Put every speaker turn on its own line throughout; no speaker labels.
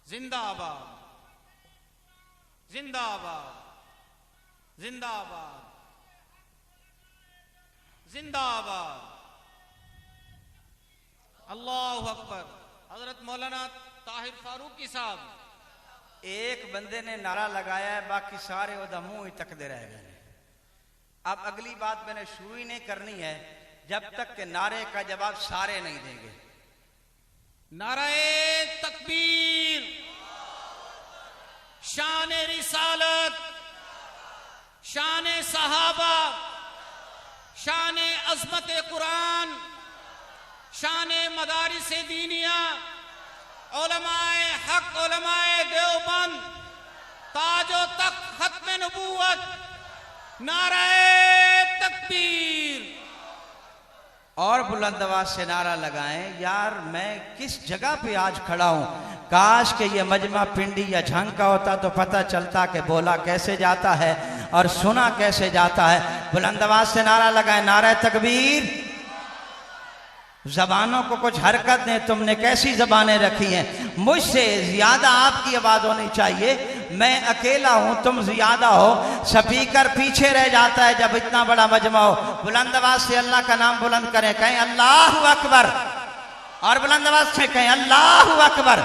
زندہ آباد، زندہ آباد، زندہ آباد، زندہ آباد، اللہ اکبر۔ حضرت مولانا طاہر فاروقی صاحب،
ایک بندے نے نعرہ لگایا ہے، باقی سارے ادھا منہ ہی تکتے رہ گئے۔ اب اگلی بات میں نے شروع ہی نہیں کرنی ہے جب تک کہ نعرے کا جواب سارے نہیں دیں گے۔
نعرہ تکبیر، شان رسالت، شان صحابہ، شان عظمت قرآن، شان مدارس دینیہ، علماء حق، علماء دیوبند، تاج و تخت ختم نبوت، نعرہ تکبیر۔
اور بلند آواز سے نعرہ لگائیں، یار میں کس جگہ پہ آج کھڑا ہوں، کاش کہ یہ مجمع پنڈی یا جھنگ کا ہوتا تو پتہ چلتا کہ بولا کیسے جاتا ہے اور سنا کیسے جاتا ہے۔ بلند آواز سے نعرہ لگائیں، نعرہ تکبیر۔ زبانوں کو کچھ حرکت دیں، تم نے کیسی زبانیں رکھی ہیں؟ مجھ سے زیادہ آپ کی آواز ہونی چاہیے، میں اکیلا ہوں، تم زیادہ ہو، سپیکر پیچھے رہ جاتا ہے جب اتنا بڑا مجمع ہو۔ بلند آواز سے اللہ کا نام بلند کریں، کہیں اللہ اکبر، اور بلند آواز سے کہیں اللہ اکبر۔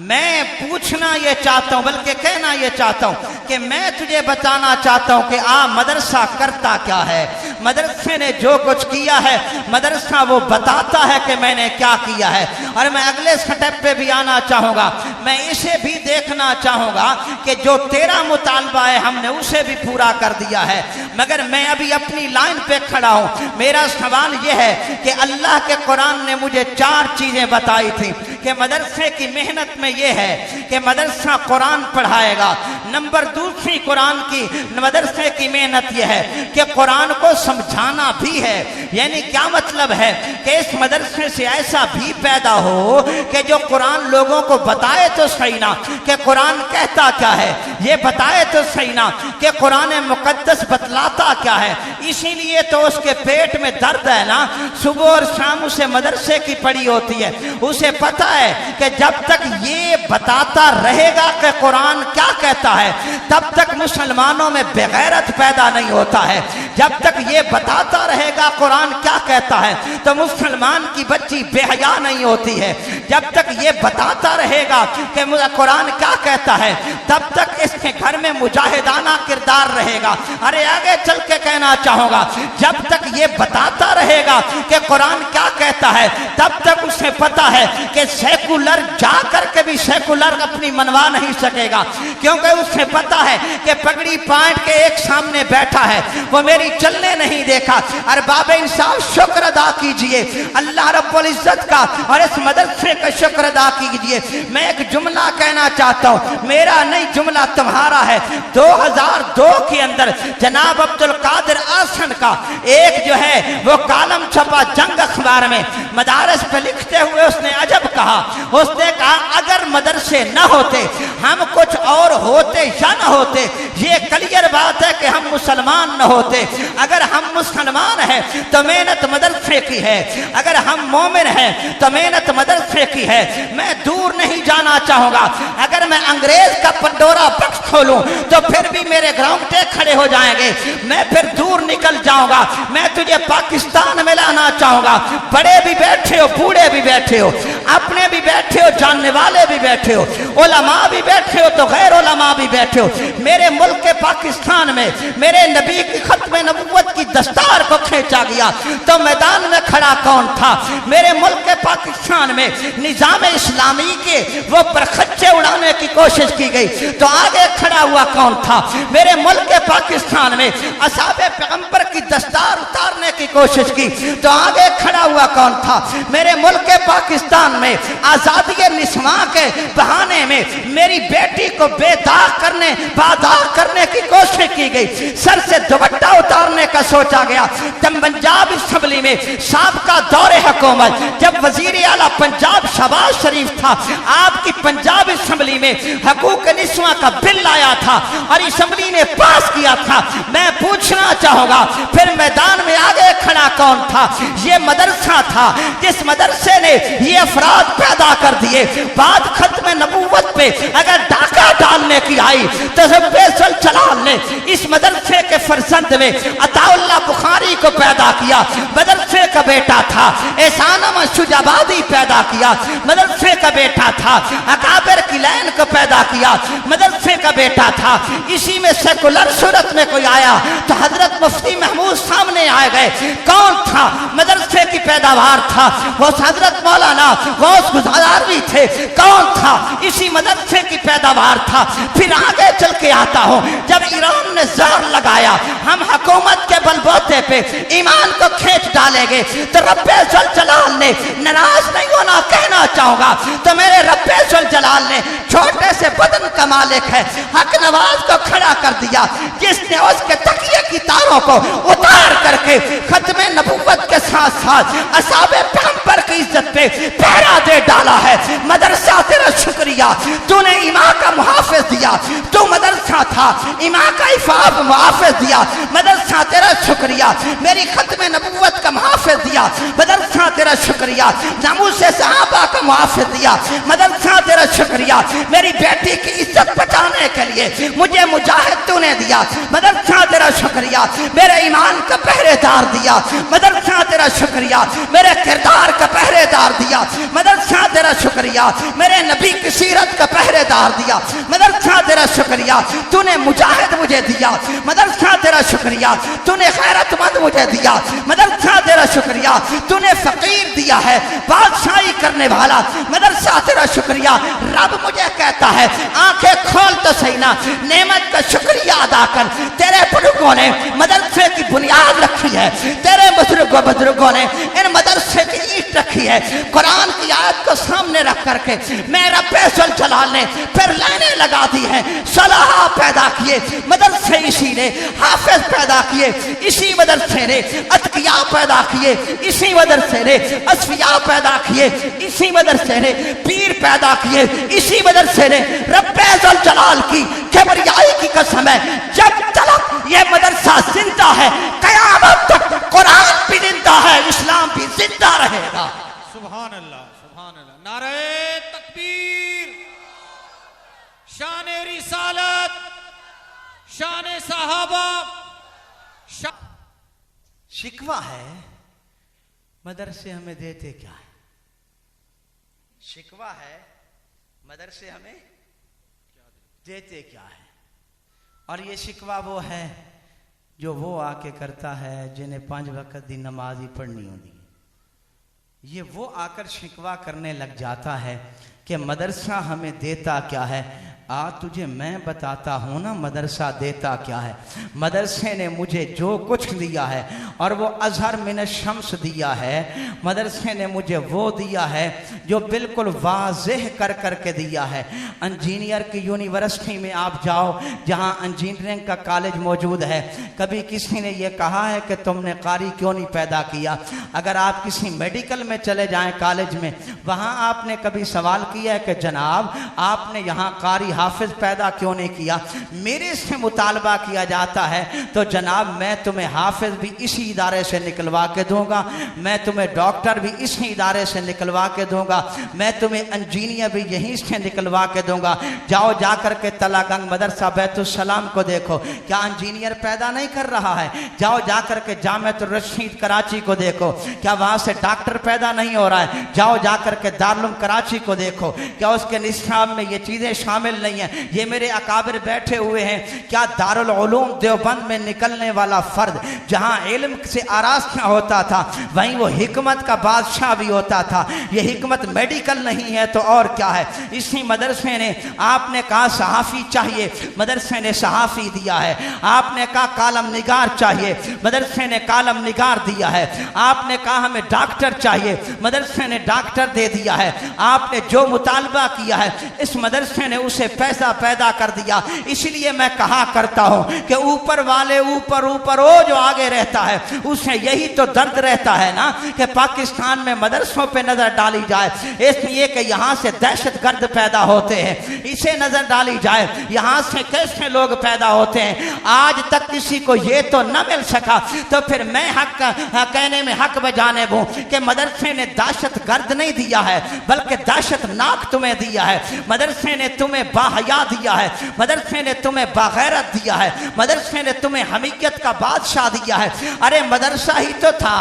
میں پوچھنا یہ چاہتا ہوں، بلکہ کہنا یہ چاہتا ہوں کہ میں تجھے بتانا چاہتا ہوں کہ مدرسہ کرتا کیا ہے۔ مدرسے نے جو کچھ کیا ہے، مدرسہ وہ بتاتا ہے کہ میں نے کیا کیا ہے۔ اور میں اگلے سٹیپ پہ بھی آنا چاہوں گا، میں اسے بھی دیکھنا چاہوں گا کہ جو تیرا مطالبہ ہے ہم نے اسے بھی پورا کر دیا ہے۔ مگر میں ابھی اپنی لائن پہ کھڑا ہوں۔ میرا سوال یہ ہے کہ اللہ کے قرآن نے مجھے 4 چیزیں بتائی تھیں کہ مدرسے کی محنت میں یہ ہے کہ مدرسہ قرآن پڑھائے گا۔ نمبر 2 قرآن کی مدرسے کی محنت یہ ہے کہ قرآن کو سمجھانا بھی ہے۔ یعنی کیا مطلب ہے کہ اس مدرسے سے ایسا بھی پیدا ہو کہ جو قرآن لوگوں کو بتائے تو صحیح نہ کہ قرآن کہتا کیا ہے، یہ بتائے تو صحیح نہ کہ قرآن مقدس بتلاتا کیا ہے۔ اسی لیے تو اس کے پیٹ میں درد ہے نا، صبح اور شام اسے مدرسے کی پڑھی ہوتی ہے، اسے پتہ ہے کہ جب تک یہ بتاتا رہے گا کہ قرآن کیا کہتا ہے تب تک مسلمانوں میں بغیرت پیدا نہیں ہوتا ہے۔ جب تک یہ بتاتا رہے گا قرآن کیا کہتا ہے تو مسلمان کی بچی بے حیا نہیں ہوتی ہے۔ جب تک یہ بتاتا رہے گا کہ قرآن کیا کہتا ہے تب تک اس کے گھر میں مجاہدانہ کردار رہے گا۔ ارے آگے چل کے کہنا چاہوں گا، جب تک یہ بتاتا رہے گا کہ قرآن کیا کہتا ہے تب تک اسے پتا ہے کہ سیکولر جا کر کے بھی سیکولر اپنی منوا نہیں سکے گا، کیونکہ اسے پتا ہے کہ پگڑی پائنٹ کے ایک سامنے بیٹھا ہے، وہ میری چلنے نہیں دیکھا۔ ارباب انصاف شکر ادا کیجئے اللہ رب العزت کا اور اس مدرسے کا شکر ادا کیجئے۔ میں ایک جملہ کہنا چاہتا ہوں، میرا نہیں جملہ تمہارا ہے۔ 2002 کے اندر جناب عبدالقادر آسن کا ایک جو ہے وہ کالم چھپا جنگ اخبار میں، مدارس پہ لکھتے ہوئے اس نے عجب کہا، اس نے کہا اگر مدرسے نہ ہوتے ہم کچھ اور ہوتے یا نہ ہوتے، یہ کلیئر بات ہے کہ ہم مسلمان نہ ہوتے۔ اگر ہم مسلمان ہیں تو محنت مدرسے کی ہے، اگر ہم مومن ہیں تو محنت مدرسے کی ہے۔ میں دور نہیں جانا چاہوں گا، اگر میں انگریز کا پنڈورا بکس کھولوں تو پھر بھی میرے گراؤنڈے کھڑے ہو جائیں گے، میں پھر دور نکل جاؤں گا۔ میں تجھے پاکستان میں لانا چاہوں گا، بڑے بھی بیٹھے ہو، بوڑھے بھی بیٹھے ہو، اپنے بھی بیٹھے ہو، جاننے والے بھی بیٹھے ہو، علماء بھی بیٹھے ہو تو غیر علماء بھی بیٹھے ہو۔ میرے ملک کے پاکستان میں میرے نبی کی ختم نبوت کی دستار کو کھینچا گیا تو میدان میں کھڑا کون تھا؟ میرے ملک کے پاکستان میں نظام اسلامی کے وہ پرخچے اڑانے کی کوشش کی گئی تو آگے کھڑا ہوا کون تھا؟ میرے ملک کے پاکستان میں اصحاب پیغمبر کی دستار اتارنے کی کوشش کی تو آگے کھڑا ہوا کون تھا؟ میرے ملک کے پاکستان میں آزادی نسواں کے بہانے میں میری بیٹی کو بے داغ کرنے کی کوشش کی گئی، سر سے دوپٹہ اتارنے کا سوچا گیا۔ جب پنجاب اسمبلی میں سابقہ دور حکومت جب وزیر اعلیٰ پنجاب شہباز شریف تھا، آپ کی پنجاب اسمبلی میں حقوق نسواں کا بل آیا تھا اور اسمبلی نے پاس کیا تھا۔ میں پوچھنا چاہوں گا پھر میدان میں آگے کھڑا کون تھا؟ یہ مدرسہ تھا جس مدرسے نے یہ अफराद पैदा कर दिए। बाद खत्म नबूवत पे अगर डाका डालने की आई तो फैसल जलाल ने इस मदरसे के फरजंद में अताउल्लाह बुखारी को पैदा किया, मदरसे का बेटा था। एहसानम शुजाबादी पैदा किया, मदरसे का बेटा था। अकाबिर किलैन को पैदा किया, मदरसे का बेटा था। इसी में सेकुलर सूरत में कोई आया तो हजरत मुफ्ती महमूद सामने आ गए। कौन था? मदरसे की पैदावार था वो हजरत मौलाना गौस गुज़ार भी थे। कौन था? इसी मदरसे की पैदावार था। फिर आगे चल के आता हूं, जब ईरान ने जोर लगाया हम हुकूमत के बलबूते पे ईमान को खींच डालेंगे तो रब्बे जुल जलाल ने, नाराज नहीं होना कहना चाहूंगा, तो मेरे रब्बे जुल जलाल ने छोटे से बदन का मालिक है हक नवाज को खड़ा कर दिया, जिसने उसके तकिए की तारों को उतार करके खत्मे नबूवत के साथ साथ असहाबे पैगंबर की इज्जत पे पहरा दे डाला है। मदरसा तेरा शुक्रिया, तूने इमाम का मुहाफिज दिया। तू मदरसा था, इमाम का इफाफ मुहाफिज दिया। मदरसा तेरा शुक्रिया। मेरी खत्मे नबूवत का मुहाफिज दिया। मदरसा तेरा शुक्रिया। नामूस सहाबा का मुहाफिज दिया। मदरसा तेरा शुक्रिया। मेरी बेटी की इज्जत बचाने के लिए मुझे मुजाहिद तूने दिया। मदरसा तेरा शुक्रिया। मेरे ईमान का पहरेदार दिया। मदरसा तेरा शुक्रिया। मेरे किरदार का पहरेदार दिया। मदरसा तेरा शुक्रिया। मेरे नबी की सीरत का पहरेदार दिया। मदरसा तेरा शुक्रिया। तूने मुजाहिद मुझे दिया। मदरसा तेरा शुक्रिया। तूने गैरतमंद मुझे दिया। मदरसा तेरा शुक्रिया। तूने फकीर दिया है, बादशाही करने वाला। मदरसा तेरा शुक्रिया। रब मुझे कहता है आंखें खोल तो सही ना, नेमत का शुक्रिया अदा कर। तेरे बुजुर्गों ने मदरसे की बुनियाद रखी है, तेरे बुजुर्गों ने इन मदरसे की ईंट रखी है। कुरान की आयत को सामने रख करके मेरा फैसल जलाल ने फिर लाइनें लगा दी है। सलाहा पैदा किए मदरसे इसी ने, हाफिज पैदा किए इसी मदरसे ने, अतकिया पैदा किए इसी मदरसे ने, असफिया पैदा किए इसी मदरसे ने, पीर पैदा किए इसी मदरसे ने। रब्बे जुल जलाल की किबरियाई की कसम है, जब तक ये मदरसा जिंदा है कयामत तक कुरान भी जिंदा है, इस्लाम भी जिंदा रहेगा।
सुभान अल्लाह, सुभान अल्लाह। नारे तकबीर, शान रिसालत, शान सहाबा।
शिकवा है मदरसे हमें देते क्या है? शिकवा है मदरसे हमें देते क्या है? और ये शिकवा वो है जो वो आके करता है जिन्हें 5 वक्त की नमाज ही पढ़नी होती है। ये वो आकर शिकवा करने लग जाता है कि मदरसा हमें देता क्या है। तुझे मैं बताता हूँ ना मदरसा देता क्या है। मदरसे ने मुझे जो कुछ दिया है और वो अजहर मिन शम्स दिया है, मदरसे ने मुझे वो दिया है जो बिल्कुल वाज़ेह कर करके दिया है। इंजीनियर की यूनिवर्सिटी में आप जाओ जहाँ इंजीनियरिंग का कॉलेज मौजूद है, कभी किसी ने ये कहा है कि तुमने कारी क्यों नहीं पैदा किया? अगर आप किसी मेडिकल में चले जाएं कॉलेज में, वहाँ आपने कभी सवाल किया है कि जनाब आपने यहाँ कारी हाफिज पैदा क्यों नहीं किया? मेरे से मुतालबा किया जाता है तो जनाब मैं तुम्हें हाफिज भी इसी इदारे से निकलवा के दूंगा, मैं तुम्हें डॉक्टर भी इसी इदारे से निकलवा के दूंगा, मैं तुम्हें इंजीनियर भी यहीं से निकलवा के दूंगा। जाओ जाकर के तलागंग मदरसा बैतुस्सलाम को देखो, क्या इंजीनियर पैदा नहीं कर रहा है? जाओ जाकर के जामिअतुर रशीद कराची को देखो, क्या वहाँ से डॉक्टर पैदा नहीं हो रहा है? जाओ जाकर के दारुल कराची को देखो, क्या उसके निसाब में ये चीज़ें शामिल नहीं है? ये मेरे अकाबिर बैठे हुए हैं, क्या दारुल उलूम देवबंद में निकलने वाला फर्द जहाँ इल्म से आरास्ता होता था वहीं वो हिकमत का बादशाह भी होता था। ये हिकमत मेडिकल नहीं है तो और क्या है? इसी मदरसे ने, आपने कहा सहाफ़ी चाहिए, मदरसे ने सहाफ़ी दिया है। आपने कहा कालम निगार चाहिए, मदरसे ने कालम निगार दिया है। आपने कहा हमें डॉक्टर चाहिए, मदरसे ने डॉक्टर दे दिया है। आपने जो मुतालबा किया है इस मदरसे ने उसे पैसा पैदा कर दिया। इसलिए मैं कहा करता हूं कि ऊपर वाले ऊपर ऊपर वो जो आगे रहता है उसे यही तो दर्द रहता है ना कि पाकिस्तान में मदरसों पे नजर डाली जाए, इसलिए कि यहाँ से दहशत गर्द पैदा होते हैं, इसे नजर डाली जाए यहाँ से कैसे लोग पैदा होते हैं। आज तक किसी को ये तो न मिल सका, तो फिर मैं हक कहने में हक बजाने वो कि मदरसे ने दहशत गर्द नहीं दिया है, बल्कि दहशत नाक तुम्हें दिया है। मदरसे ने तुम्हें बाहया दिया है, मदरसे ने तुम्हें बागैरत दिया है, मदरसे ने तुम्हें हमीयत का बादशाह दिया है। अरे मदरसा ही तो था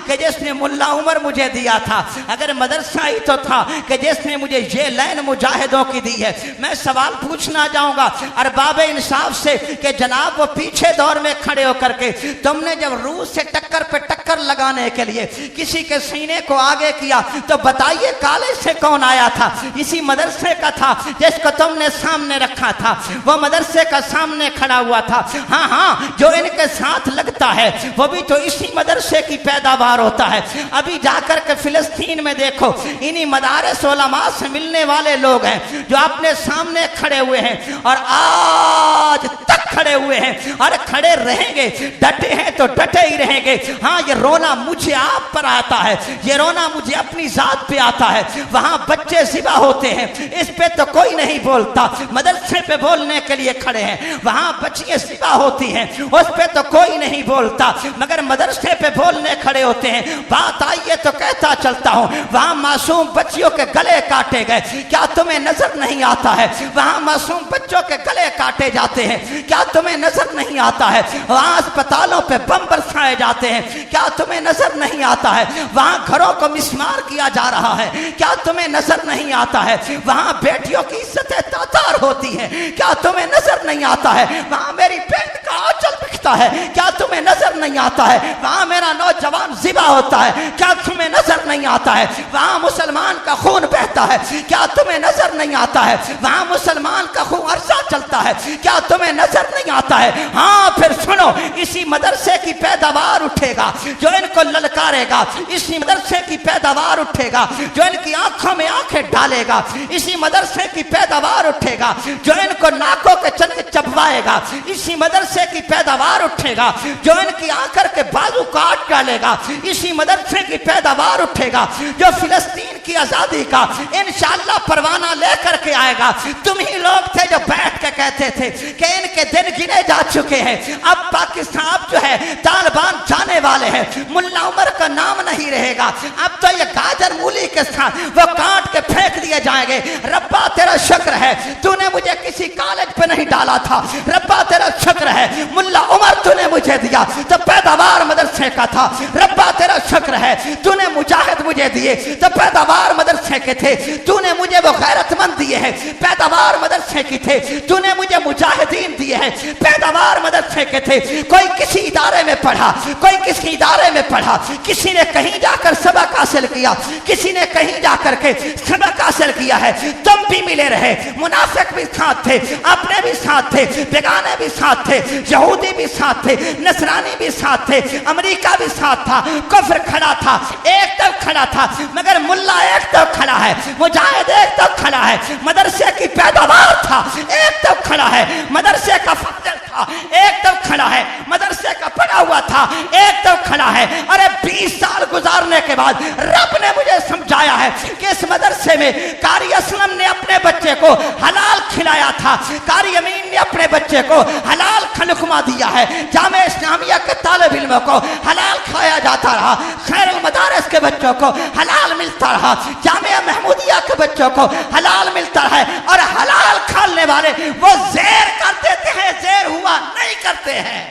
कि जिसने मुल्ला उमर मुझे दिया था, अगर मदरसा ही तो था कि जिसने मुझे ये लाइन मुजाहिदों की दी है। मैं सवाल पूछना चाहूंगा अरबाब इंसाफ से कि जनाब वो पीछे दौर में खड़े होकर के तुमने जब रूस से टक्कर पे टक्कर लगाने के लिए किसी के सीने को आगे किया, तो बताइए काले से कौन आया था? इसी मदरसे का था जिसको तुमने सामने रखा था, वो मदरसे का सामने खड़ा हुआ था। हाँ हाँ, जो इनके साथ लगता है वो भी तो इसी मदरसे की पैदावार होता है। अभी जाकर के फिलिस्तीन में देखो, इन्हीं मदारस उलमा से मिलने वाले लोग हैं जो अपने सामने खड़े हुए हैं और आज तक खड़े हुए हैं और खड़े रहेंगे। डटे हैं तो डटे ही रहेंगे। हाँ, ये रोना मुझे आप पर आता है, ये रोना मुझे अपनी जात पे आता है। वहां बच्चे ज़िबा होते हैं, इस पे तो कोई नहीं बोलता, मदरसे पे बोलने के लिए खड़े हैं। वहां बच्चियां ज़िबा होती हैं, उस पे तो कोई नहीं बोलता, मगर मदरसे पे बोलने खड़े होते हैं। बात आइए तो कहता चलता हूं, वहां मासूम बच्चियों के गले काटे गए, क्या तुम्हें नजर नहीं आता है? वहां मासूम बच्चों के गले काटे जाते हैं, क्या तुम्हें नजर नहीं आता है? वहां अस्पतालों पे बम बरसाए जाते हैं, क्या तुम्हें नजर नहीं आता है? वहां घरों को मिस्मार किया जा रहा है, क्या तुम्हें नजर नहीं आता है? वहां बेटियों की इज्जतें तातार होती है, क्या तुम्हें नजर नहीं आता है? वहां मेरी बहन का आंचल बिकता है, क्या तुम्हें नजर नहीं आता है? वहां मेरा नौजवान ज़िबा होता है, क्या तुम्हें नजर नहीं आता है? वहां मुसलमान का खून बहता है, क्या तुम्हें नजर नहीं आता है? वहां मुसलमान का खून अरसा चलता है, क्या तुम्हें नजर नहीं आता है? हाँ, फिर सुनो, इसी मदरसे की पैदावार उठेगा जो इनको ललकारेगा, इसी मदरसे की पैदावार उठेगा जो इनकी आंखों में आंखें डालेगा, इसी मदरसे की पैदावार उठेगा जो इनको नाकों के चने चबवाएगा, इसी मदरसे की पैदावार उठेगा जो इनकी आंखों के बाजू काट डालेगा, इसी मदरसे की पैदावार उठेगा जो फिलिस्तीन की आजादी का इंशाअल्लाह परवाना लेकर के आएगा। तुम ही लोग थे जो बैठ के कहते थे कि इनके दिन गिने जा चुके हैं, अब पाकिस्तान जो है तालिबान जाने वाले हैं, मुल्ला उमर का नाम नहीं रहेगा, अब तो ये गाजर मूली के साथ वो काट के फेंक दिए जाएंगे। रब्बा तेरा शुक्र है तूने मुझे किसी कॉलेज पे नहीं डाला था, रब्बा तेरा शुक्र है मुल्ला उमर तूने मुझे दिया तो पैदावार मदरसे का था, रब्बा तेरा शुक्र है तूने मुजाहिद मुझे दिए तो पैदावार मदरसे के थे, तूने मुझे वो गैरतमंद दिए हैं पैदावार मदरसे की थे, तूने मुझे मुजाहिदीन दिए हैं पैदावार मदरसे के थे। कोई किसी इदारे में पढ़ा, कोई किसी इदारे में पढ़ा, किसी ने कहीं जाकर सबक हासिल किया, किसी ने कहीं जाकर के सबक हासिल किया है। तुम भी मिले रहे, मुनाफिक भी साथ थे, अपने भी साथ थे, बेगाने भी साथ थे, यहूदी भी साथ थे, नसरानी भी साथ थे, अमेरिका भी साथ था, कुफ्र खड़ा था, एक तरफ खड़ा था, मगर मुल्ला एक तरफ खड़ा है, मुजाहिद एक तरफ खड़ा है, मदरसे की पैदावार था एक तरफ खड़ा है, मदरसे का फजल था एक तरफ खड़ा है, मदरसे का पड़ा हुआ था एक तरफ खड़ा है। अरे 20 साल गुजारने के बाद रब ने मुझे समझाया है कि इस मदरसे में कारी असलम ने अपने बच्चे को हलाल खिलाया था, कारी अमीन ने अपने बच्चे को हलाल खलुकमा दिया है, जामे इस्लामिया के तालिब इल्मों को हलाल खाया जाता रहा, खैरुल मदारिस के बच्चों को हलाल मिलता रहा, जामिया महमूदिया के बच्चों को हलाल मिलता है। और हलाल खाने वाले वो ज़ेर कर देते हैं, ज़ेर हुआ नहीं करते हैं।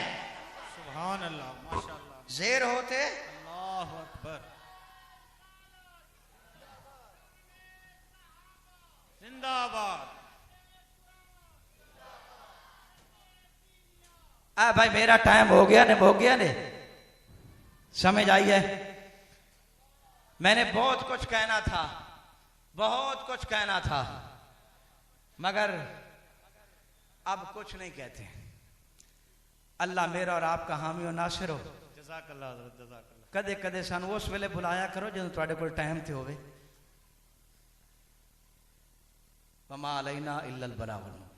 सुभान अल्लाह, माशाअल्लाह,
ज़ेर होते
अल्लाहु अकबर, जिंदाबाद।
भाई मेरा टाइम हो गया ने, हो गया ने, समझ आई है? मैंने बहुत कुछ कहना था, बहुत कुछ कहना था, मगर अब कुछ नहीं कहते। अल्लाह मेरा और आपका हामी और नासिर हो।
जज़ाकल्लाह हज़रत, जज़ाकल्लाह।
कदे कदे सानू उस वेले बुलाया करो जदों तुहाडे कोल टाइम ते होवे। वमा अलैना इल्लल बलागुल।